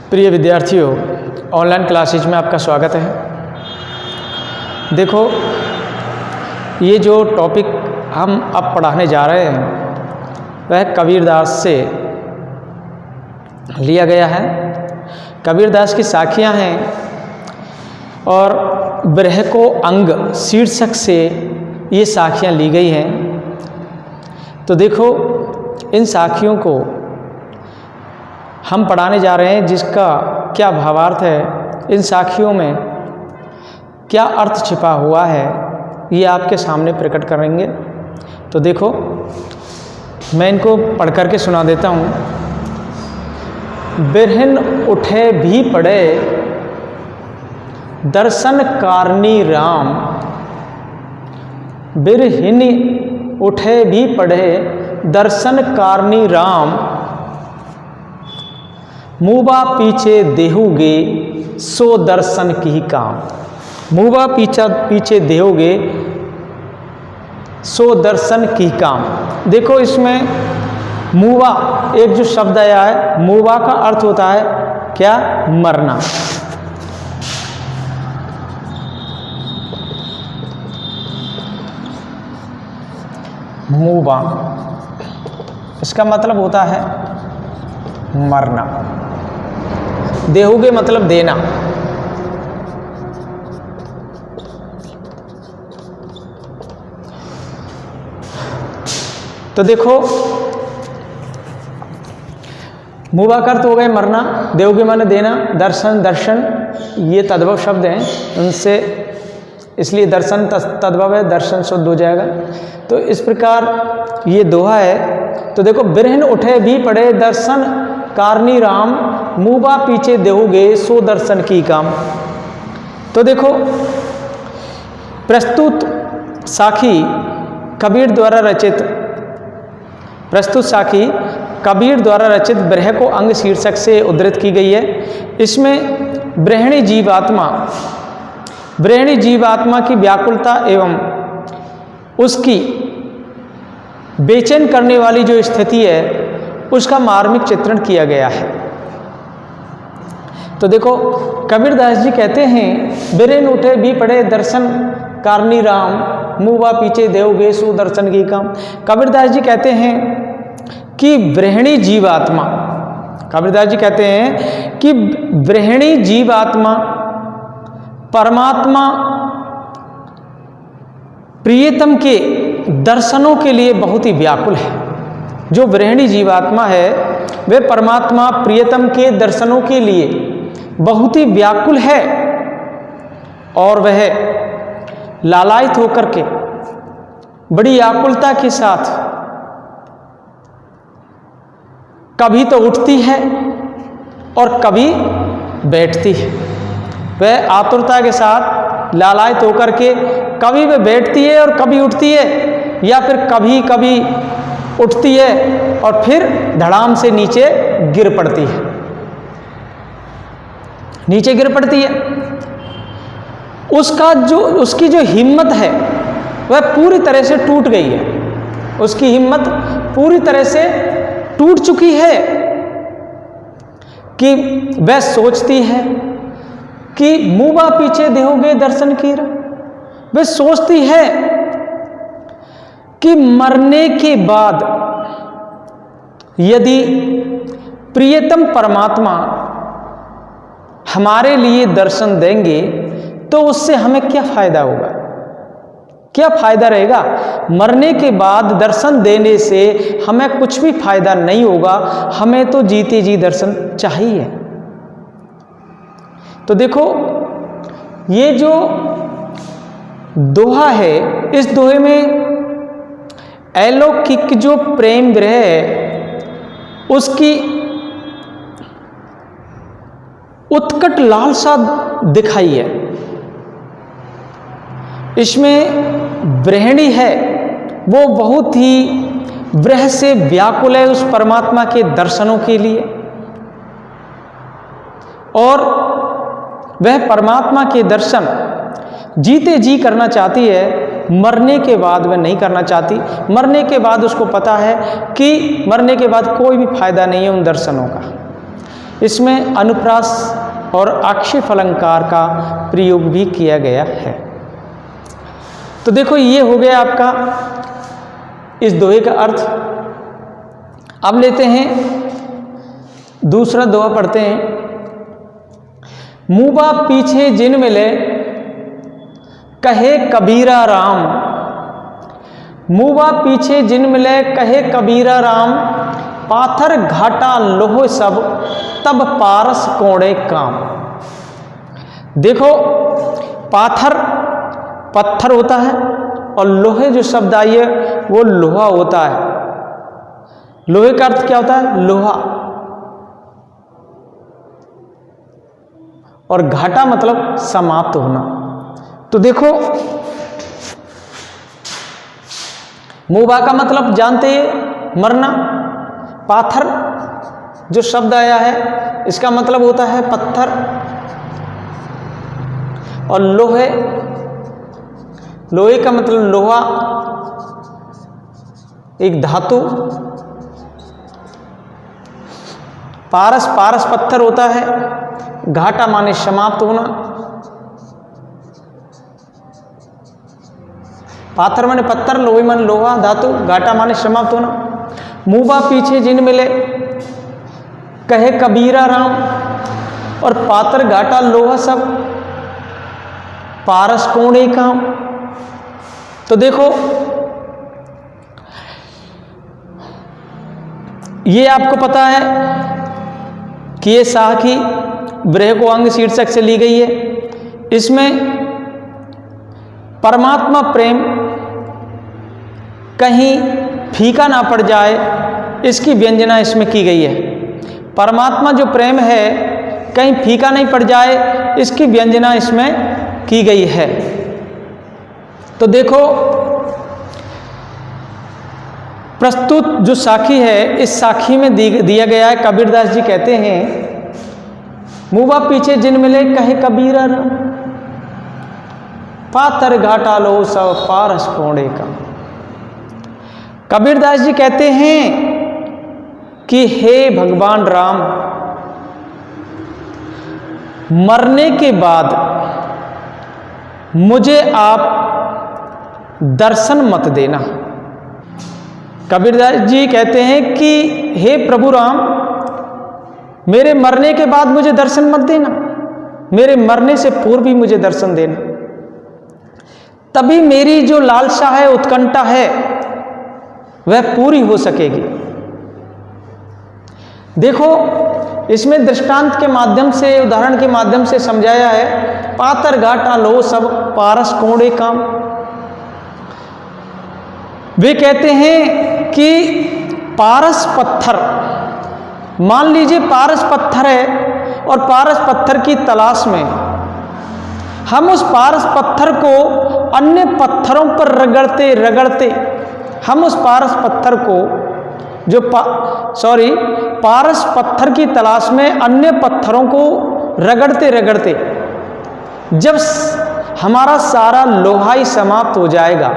प्रिय विद्यार्थियों, online classes में आपका स्वागत है। देखो, ये जो टॉपिक हम अब पढ़ाने जा रहे हैं वह कबीरदास से लिया गया है। कबीरदास की साखियाँ हैं और ब्रह को अंग शीर्षक से ये साखियाँ ली गई हैं। तो देखो, इन साखियों को हम पढ़ाने जा रहे हैं, जिसका क्या भावार्थ है, इन साखियों में क्या अर्थ छिपा हुआ है, ये आपके सामने प्रकट करेंगे। तो देखो, मैं इनको पढ़ करके सुना देता हूँ। बिरहन उठे भी पड़े दर्शन कारनी राम, बिरहन उठे भी पड़े दर्शन कारनी राम, मुबा पीछे देहुगे सो दर्शन की काम। मुबा पीछे देहोगे सो दर्शन की काम। देखो, इसमें मुबा एक जो शब्द आया है, मुबा का अर्थ होता है क्या? मरना। मुबा इसका मतलब होता है मरना। देहुगे मतलब देना। तो देखो, मुबा का अर्थ हो गए मरना, देहुगे माने देना, दर्शन दर्शन ये तद्भव शब्द हैं, उनसे इसलिए दर्शन तद्भव है, दर्शन शुद्ध हो जाएगा। तो इस प्रकार ये दोहा है। तो देखो, बिरहन उठे भी पड़े दर्शन कारनी राम, मुबा पीछे देहुगे सो दर्शन की काम। तो देखो, प्रस्तुत साखी कबीर द्वारा रचित ब्रह को अंग शीर्षक से उद्धृत की गई है। इसमें ब्रहणी जीवात्मा की व्याकुलता एवं उसकी बेचैन करने वाली जो स्थिति है उसका मार्मिक चित्रण किया गया है। तो देखो, कबीरदास जी कहते हैं, बिरहन उठे भी पड़े दर्शन कारनी राम, मुबा पीछे देहुगे सो दर्शन की काम। कबीरदास जी कहते हैं कि ब्रहणी जीवात्मा, कबीरदास जी कहते हैं कि ब्रहणी जीवात्मा परमात्मा प्रियतम के दर्शनों के लिए बहुत ही व्याकुल है। जो ब्रहणी जीवात्मा है वह परमात्मा प्रियतम के दर्शनों के लिए बहुत ही व्याकुल है और वह लालायित होकर के बड़ी आकुलता के साथ कभी तो उठती है और कभी बैठती है। वह आतुरता के साथ लालायित होकर के कभी वह बैठती है और कभी उठती है, या फिर कभी कभी उठती है और फिर धड़ाम से नीचे गिर पड़ती है। नीचे गिर पड़ती है। उसकी जो हिम्मत है वह पूरी तरह से टूट गई है। उसकी हिम्मत पूरी तरह से टूट चुकी है कि वह सोचती है कि मुबा पीछे देहोगे दर्शन की। वह सोचती है कि मरने के बाद यदि प्रियतम परमात्मा हमारे लिए दर्शन देंगे तो उससे हमें क्या फायदा होगा, क्या फायदा रहेगा। मरने के बाद दर्शन देने से हमें कुछ भी फायदा नहीं होगा, हमें तो जीते जी दर्शन चाहिए। तो देखो, ये जो दोहा है, इस दोहे में अलौकिक जो प्रेम विरह है उसकी उत्कट लालसा दिखाई है। इसमें ब्रहणी है वो बहुत ही ब्रह से व्याकुल है उस परमात्मा के दर्शनों के लिए, और वह परमात्मा के दर्शन जीते जी करना चाहती है, मरने के बाद वह नहीं करना चाहती। मरने के बाद उसको पता है कि मरने के बाद कोई भी फायदा नहीं है उन दर्शनों का। इसमें अनुप्रास और आक्षेप अलंकार का प्रयोग भी किया गया है। तो देखो ये हो गया आपका इस दोहे का अर्थ। अब लेते हैं दूसरा दोहा पढ़ते हैं। मुँह पीछे जिन मिले कहे कबीरा राम, मुँह पीछे जिन मिले कहे कबीरा राम, पाथर घाटा लोह सब तब पारस कोड़े काम। देखो पाथर पत्थर होता है और लोहे जो शब्द आई है वो लोहा होता है। लोहे का अर्थ क्या होता है? लोहा। और घाटा मतलब समाप्त होना। तो देखो मुबा का मतलब जानते हैं मरना। पाथर जो शब्द आया है इसका मतलब होता है पत्थर। और लोहे, लोहे का मतलब लोहा, एक धातु। पारस, पारस पत्थर होता है। घाटा माने समाप्त होना। पाथर माने पत्थर, लोहे माने लोहा, धातु, घाटा माने समाप्त होना। मुँह पीछे जिन मिले कहे कबीरा राम, और पातर घाटा लोहा सब पारस कोड़े काम। तो देखो ये आपको पता है कि ये साखी ब्रह को अंग शीर्षक से ली गई है। इसमें परमात्मा प्रेम कहीं फीका ना पड़ जाए इसकी व्यंजना इसमें की गई है। परमात्मा जो प्रेम है कहीं फीका नहीं पड़ जाए इसकी व्यंजना इसमें की गई है। तो देखो प्रस्तुत जो साखी है इस साखी में दिया गया है। कबीरदास जी कहते हैं मुँह पीछे जिन मिले कहे कबीरा राम, पातर घाटा लो सब पारस कोड़े का। कबीरदास जी कहते हैं कि हे भगवान राम, मरने के बाद मुझे आप दर्शन मत देना। कबीरदास जी कहते हैं कि हे प्रभु राम, मेरे मरने के बाद मुझे दर्शन मत देना, मेरे मरने से पूर्व भी मुझे दर्शन देना। तभी मेरी जो लालसा है, उत्कंठा है, वह पूरी हो सकेगी। देखो इसमें दृष्टांत के माध्यम से, उदाहरण के माध्यम से समझाया है। पातर घाटा लो सब पारस कोड़े काम। वे कहते हैं कि पारस पत्थर, मान लीजिए पारस पत्थर है और पारस पत्थर की तलाश में हम उस पारस पत्थर को अन्य पत्थरों पर रगड़ते रगड़ते, हम उस पारस पत्थर को जो पारस पत्थर की तलाश में अन्य पत्थरों को रगड़ते रगड़ते जब हमारा सारा लोहा ही समाप्त हो जाएगा,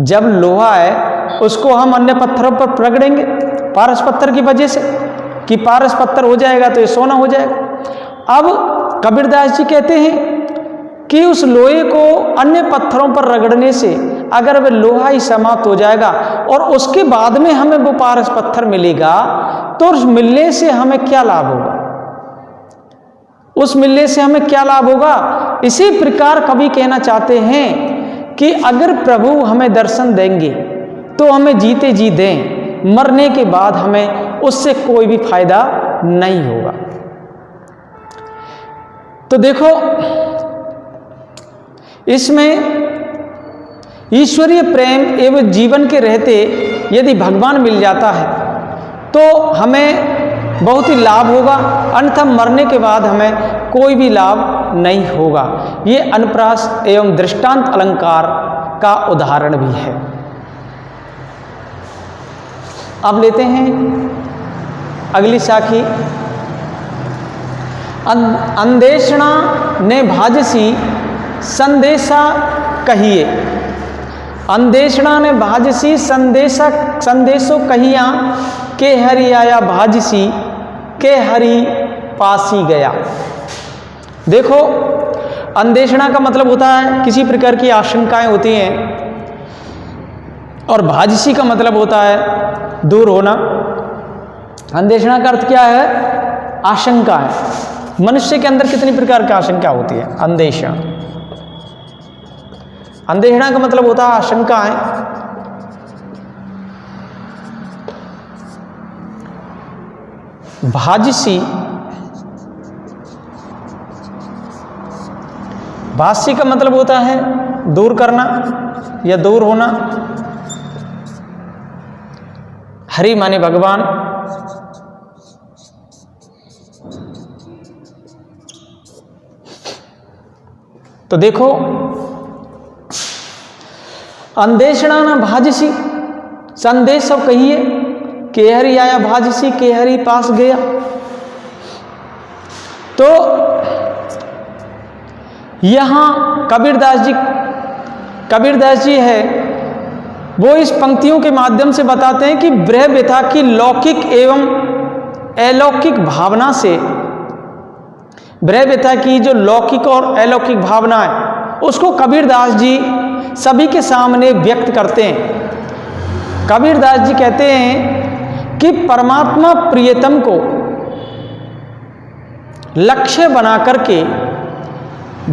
जब लोहा है उसको हम अन्य पत्थरों पर रगड़ेंगे पारस पत्थर की वजह से कि पारस पत्थर हो जाएगा तो ये सोना हो जाएगा। अब कबीरदास जी कहते हैं कि उस लोहे को अन्य पत्थरों पर रगड़ने से अगर वह लोहा ही समाप्त हो जाएगा और उसके बाद में हमें वो पारस पत्थर मिलेगा तो उस मिलने से हमें क्या लाभ होगा, उस मिलने से हमें क्या लाभ होगा। इसी प्रकार कवि कहना चाहते हैं कि अगर प्रभु हमें दर्शन देंगे तो हमें जीते जी दें, मरने के बाद हमें उससे कोई भी फायदा नहीं होगा। तो देखो इसमें ईश्वरीय प्रेम एवं जीवन के रहते यदि भगवान मिल जाता है तो हमें बहुत ही लाभ होगा, अन्यथा मरने के बाद हमें कोई भी लाभ नहीं होगा। ये अनुप्रास एवं दृष्टांत अलंकार का उदाहरण भी है। अब लेते हैं अगली साखी। अंदेशणा ने भाजसी संदेशा कहिए। अंदेशणा ने भाजसी संदेशो कहिया के हरियाया भाजसी के हरि पासी गया। देखो, अन्वेषणा का मतलब होता है किसी प्रकार की आशंकाएं होती हैं, और भाजसी का मतलब होता है दूर होना। अन्वेषणा का अर्थ क्या है? आशंका है। मनुष्य के अंदर कितनी प्रकार की आशंका होती है? अन्वेषण। अन्वेषणा का मतलब होता है आशंका है। भाजसी, भाष्य का मतलब होता है दूर करना या दूर होना। हरि माने भगवान, तो देखो, अन्वेषणा न भाजसी, संदेश सब कहिए, के हरि आया भाजसी, के हरि पास गया। तो यहां कबीरदास जी है, वो इस पंक्तियों के माध्यम से बताते हैं कि ब्रह्म व्यथा की लौकिक एवं अलौकिक भावना से, ब्रह्म व्यथा की जो लौकिक और अलौकिक भावना है उसको कबीरदास जी सभी के सामने व्यक्त करते हैं। कबीरदास जी कहते हैं कि परमात्मा प्रियतम को लक्ष्य बना करके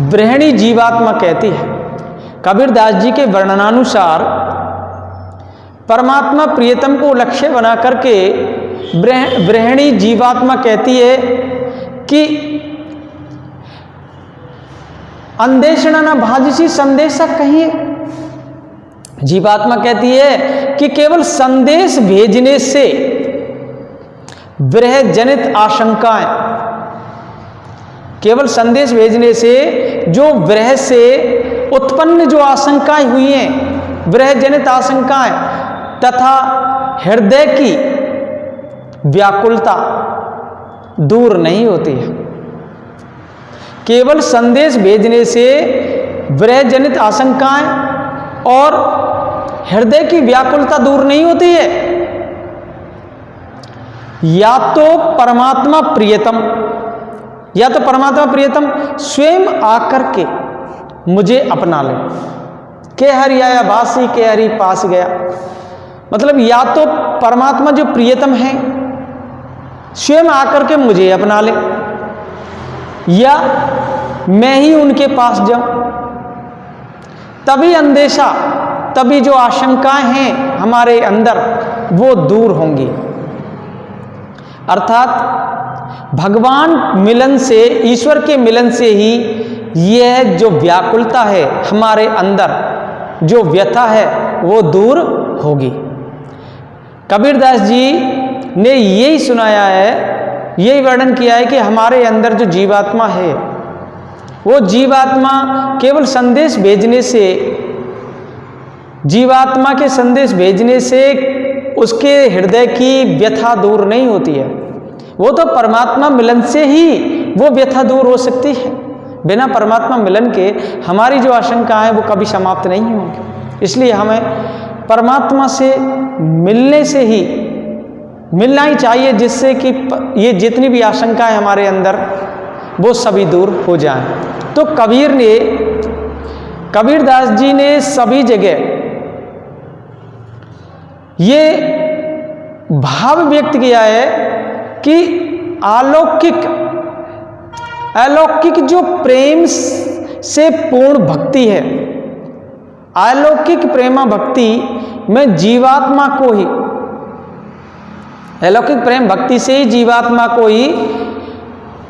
ब्रह्मणी जीवात्मा कहती है। कबीरदास जी के वर्णनानुसार परमात्मा प्रियतम को लक्ष्य बना करके ब्रह्मणी जीवात्मा कहती है कि अन्वेषणा न भाजसी, संदेशा कहिए। जीवात्मा कहती है कि केवल संदेश भेजने से ब्रह्म जनित आशंकाएं, केवल संदेश भेजने से जो ब्रह्म से उत्पन्न जो आशंकाएं हुई हैं, ब्रह्म जनित आशंकाएं तथा हृदय की व्याकुलता दूर नहीं होती है। केवल संदेश भेजने से ब्रह्म जनित आशंकाएं और हृदय की व्याकुलता दूर नहीं होती है। या तो परमात्मा प्रियतम स्वयं आकर के मुझे अपना ले, के हरि आया भासी, के हरि पास गया। मतलब या तो परमात्मा जो प्रियतम है स्वयं आकर के मुझे अपना ले, या मैं ही उनके पास जाऊं, तभी अंदेशा, तभी जो आशंकाएं हैं हमारे अंदर वो दूर होंगी। अर्थात भगवान मिलन से, ईश्वर के मिलन से ही यह जो व्याकुलता है हमारे अंदर, जो व्यथा है वो दूर होगी। कबीरदास जी ने यही सुनाया है, यही वर्णन किया है कि हमारे अंदर जो जीवात्मा है वो जीवात्मा केवल संदेश भेजने से, जीवात्मा के संदेश भेजने से उसके हृदय की व्यथा दूर नहीं होती है। वो तो परमात्मा मिलन से ही वो व्यथा दूर हो सकती है। बिना परमात्मा मिलन के हमारी जो आशंका है वो कभी समाप्त नहीं होंगी। इसलिए हमें परमात्मा से मिलने से ही मिलना ही चाहिए, जिससे कि ये जितनी भी आशंकाएं हमारे अंदर वो सभी दूर हो जाएं। तो कबीरदास जी ने सभी जगह ये भाव व्यक्त किया है कि अलौकिक जो प्रेम से पूर्ण भक्ति है, अलौकिक प्रेमा भक्ति में जीवात्मा को ही, अलौकिक प्रेम भक्ति से ही जीवात्मा को ही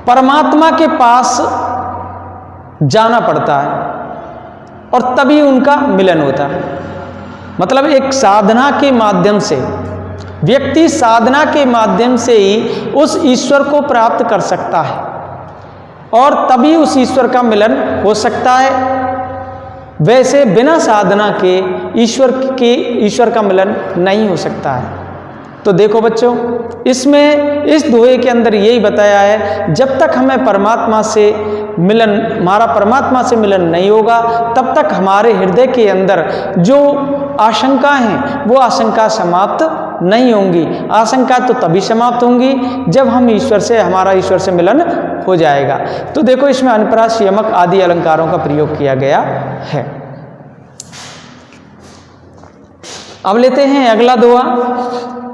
परमात्मा के पास जाना पड़ता है और तभी उनका मिलन होता है। मतलब एक साधना के माध्यम से, व्यक्ति साधना के माध्यम से ही उस ईश्वर को प्राप्त कर सकता है और तभी उस ईश्वर का मिलन हो सकता है। वैसे बिना साधना के ईश्वर का मिलन नहीं हो सकता है। तो देखो बच्चों, इसमें इस दोहे के अंदर यही बताया है, जब तक हमें परमात्मा से मिलन, हमारा परमात्मा से मिलन नहीं होगा, तब तक हमारे हृदय के अंदर जो आशंका हैं वो आशंका समाप्त नहीं होंगी। आशंका तो तभी समाप्त होंगी जब हम हमारा ईश्वर से मिलन हो जाएगा। तो देखो इसमें अनपरास, यमक आदि अलंकारों का प्रयोग किया गया है। अब लेते हैं अगला दोहा।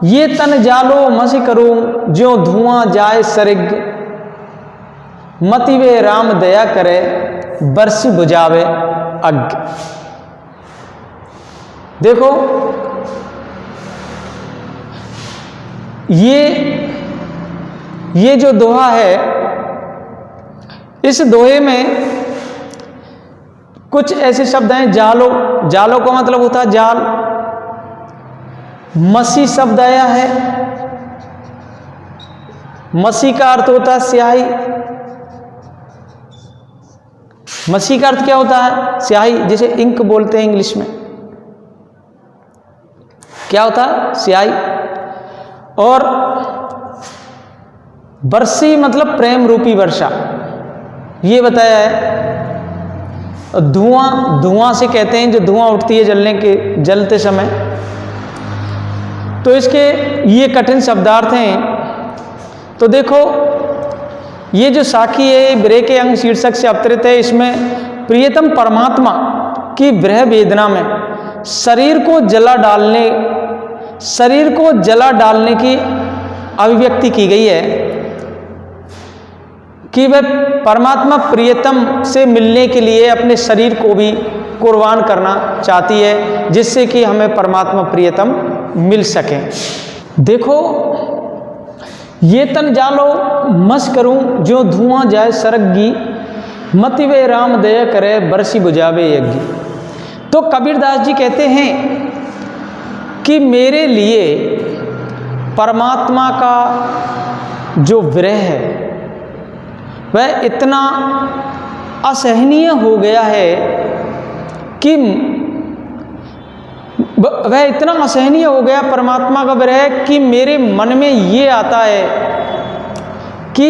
ये तन जालो मसी करूं ज्यों धुआं जाए सरिग, मति वे राम दया करे बरसी बुझावे अग। देखो ये जो दोहा है, इस दोहे में कुछ ऐसे शब्द हैं। जालो, जालो का मतलब होता है जाल। मसी शब्द आया है, मसी का अर्थ होता है स्याही। मसी का अर्थ क्या होता है? स्याही, जैसे इंक बोलते हैं इंग्लिश में। क्या होता है? स्याही। और बरसी मतलब प्रेम रूपी वर्षा, ये बताया है। धुआं, धुआं से कहते हैं जो धुआं उठती है जलते समय। तो इसके ये कठिन शब्दार्थ हैं। तो देखो ये जो साखी है विरह के अंग शीर्षक से अवतरित है। इसमें प्रियतम परमात्मा की विरह वेदना में शरीर को जला डालने की अभिव्यक्ति की गई है कि वह परमात्मा प्रियतम से मिलने के लिए अपने शरीर को भी कुर्बान करना चाहती है, जिससे कि हमें परमात्मा प्रियतम मिल सके। देखो ये तन जालो मस करूं जो धुआं जाए सरगी, मति वे राम दया करे बरसी बुझावे यज्ञ। तो कबीरदास जी कहते हैं कि मेरे लिए परमात्मा का जो विरह है वह इतना असहनीय हो गया है कि वह इतना असहनीय हो गया परमात्मा का विरह कि मेरे मन में ये आता है कि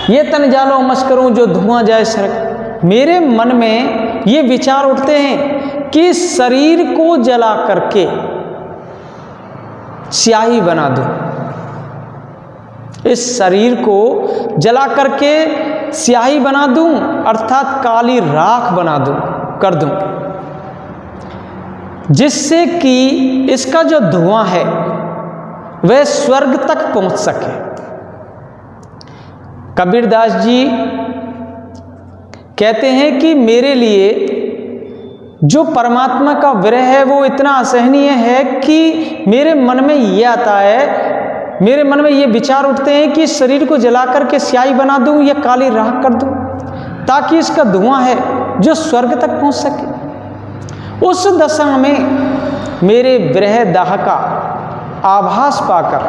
ये तन जालो मस करूं जो धुआं जाए सरग। मेरे मन में ये विचार उठते हैं कि शरीर को जला करके स्याही बना दूं, इस शरीर को जला करके स्याही बना दूं, अर्थात काली राख बना दूं, कर दूं, जिससे कि इसका जो धुआं है वह स्वर्ग तक पहुंच सके। कबीरदास जी कहते हैं कि मेरे लिए जो परमात्मा का विरह है वो इतना असहनीय है कि मेरे मन में ये आता है, मेरे मन में ये विचार उठते हैं कि शरीर को जला करके स्याही बना दूं या काली राख कर दूं, ताकि इसका धुआं है जो स्वर्ग तक पहुंच सके। उस दशा में मेरे विरह दाह का आभास पाकर,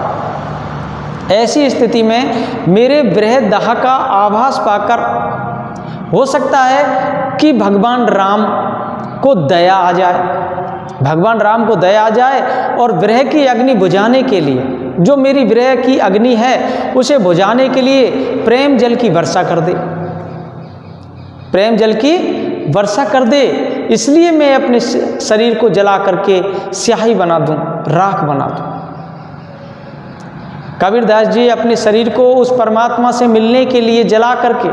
ऐसी स्थिति में मेरे विरह दाह का आभास पाकर हो सकता है कि भगवान राम को दया आ जाए, भगवान राम को दया आ जाए और विरह की अग्नि बुझाने के लिए, जो मेरी विरह की अग्नि है उसे बुझाने के लिए प्रेम जल की वर्षा कर दे, प्रेम जल की वर्षा कर दे। इसलिए मैं अपने शरीर को जला करके स्याही बना दूं, राख बना दूं। कबीरदास जी अपने शरीर को उस परमात्मा से मिलने के लिए जला करके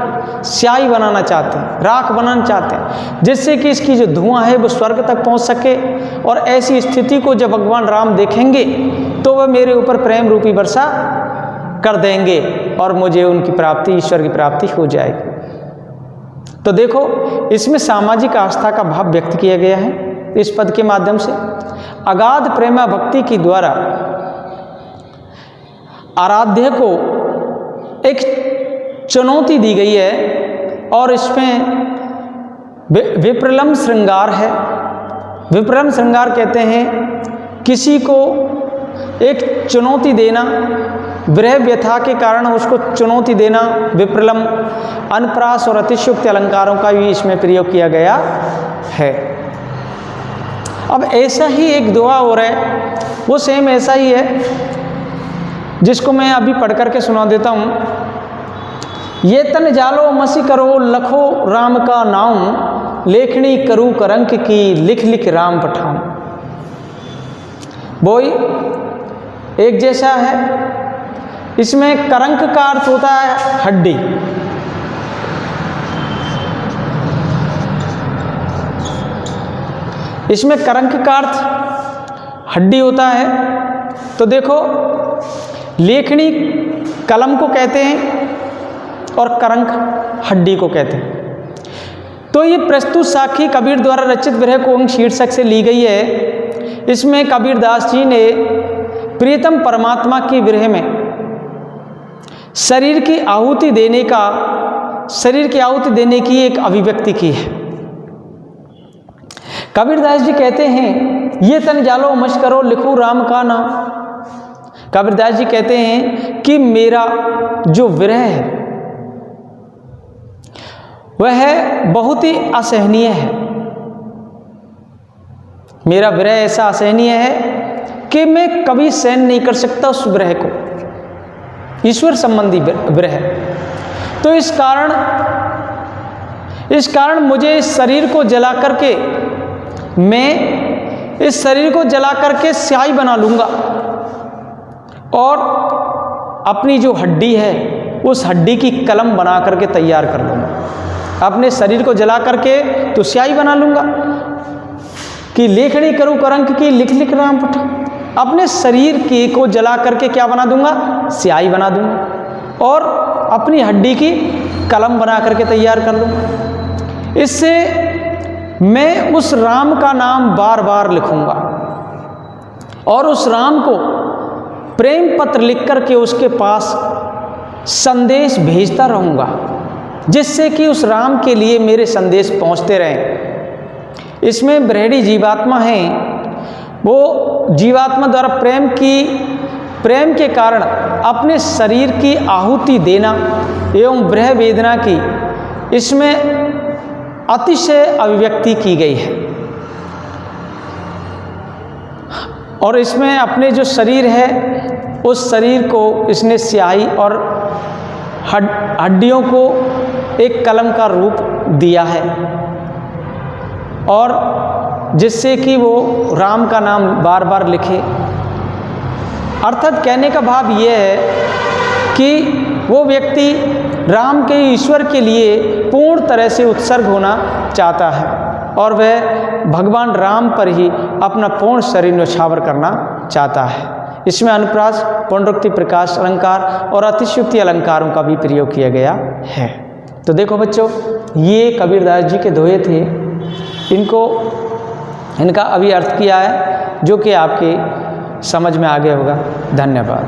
स्याही बनाना चाहते हैं, राख बनाना चाहते हैं, जिससे कि इसकी जो धुआं है वो स्वर्ग तक पहुंच सके। और ऐसी स्थिति को जब भगवान राम देखेंगे तो वह मेरे ऊपर प्रेम रूपी वर्षा कर देंगे और मुझे उनकी प्राप्ति, ईश्वर की प्राप्ति हो जाएगी। तो देखो इसमें सामाजिक आस्था का भाव व्यक्त किया गया है इस पद के माध्यम से। अगाध प्रेमा भक्ति की द्वारा आराध्य को एक चुनौती दी गई है और इसमें विप्रलम्ब श्रृंगार है। विप्रलम्ब श्रृंगार कहते हैं किसी को एक चुनौती देना, विरह व्यथा के कारण उसको चुनौती देना, विप्रलम्ब। अनप्रास और अतिशयोक्ति अलंकारों का भी इसमें प्रयोग किया गया है। अब ऐसा ही एक दोहा हो रहा है, वो सेम ऐसा ही है, जिसको मैं अभी पढ़ करके सुना देता हूँ। ये तन जालो मसी करो लखो राम का नाम, लेखनी करूँ करंक की लिख लिख राम पठाऊं। वो ही एक जैसा है। इसमें करंक का अर्थ होता है हड्डी, इसमें करंक का अर्थ हड्डी होता है। तो देखो, लेखनी कलम को कहते हैं और करंक हड्डी को कहते हैं। तो ये प्रस्तुत साखी कबीर द्वारा रचित विरह को अंग शीर्षक से ली गई है। इसमें कबीरदास जी ने प्रियतम परमात्मा की विरह में शरीर की आहुति देने की एक अभिव्यक्ति की है। कबीरदास जी कहते हैं, ये तन जालो मश करो लिखूं राम का नाम। कबीरदास जी कहते हैं कि मेरा जो विरह है वह बहुत ही असहनीय है। मेरा विरह ऐसा असहनीय है कि मैं कभी सहन नहीं कर सकता उस विरह को, ईश्वर संबंधी विरह। तो इस कारण मुझे इस शरीर को जला करके, मैं इस शरीर को जला करके स्याही बना लूँगा और अपनी जो हड्डी है उस हड्डी की कलम बना करके तैयार कर लूँगा। अपने शरीर को जला करके तो स्याही बना लूँगा कि लेखनी करूँ करंक की लिख लिख राम पुट। अपने शरीर की को जला करके क्या बना दूंगा? स्याही बना दूंगा और अपनी हड्डी की कलम बना करके तैयार कर लूँगा। इससे मैं उस राम का नाम बार बार लिखूंगा और उस राम को प्रेम पत्र लिख करके उसके पास संदेश भेजता रहूँगा, जिससे कि उस राम के लिए मेरे संदेश पहुँचते रहें। इसमें ब्रह्मणी जीवात्मा हैं, वो जीवात्मा द्वारा प्रेम के कारण अपने शरीर की आहुति देना एवं ब्रह्म वेदना की इसमें अतिशय अभिव्यक्ति की गई है। और इसमें अपने जो शरीर है उस शरीर को इसने स्याही और हड्डियों को एक कलम का रूप दिया है, और जिससे कि वो राम का नाम बार बार लिखे। अर्थात कहने का भाव ये है कि वो व्यक्ति राम के ईश्वर के लिए पूर्ण तरह से उत्सर्ग होना चाहता है और वह भगवान राम पर ही अपना पूर्ण शरीर न्यौछावर करना चाहता है। इसमें अनुप्रास, पुनरुक्ति, प्रकाश अलंकार और अतिशयोक्ति अलंकारों का भी प्रयोग किया गया है। तो देखो बच्चों, ये कबीरदास जी के दोहे थे, इनका अभी अर्थ किया है जो कि आपके समझ में आ गया होगा। धन्यवाद।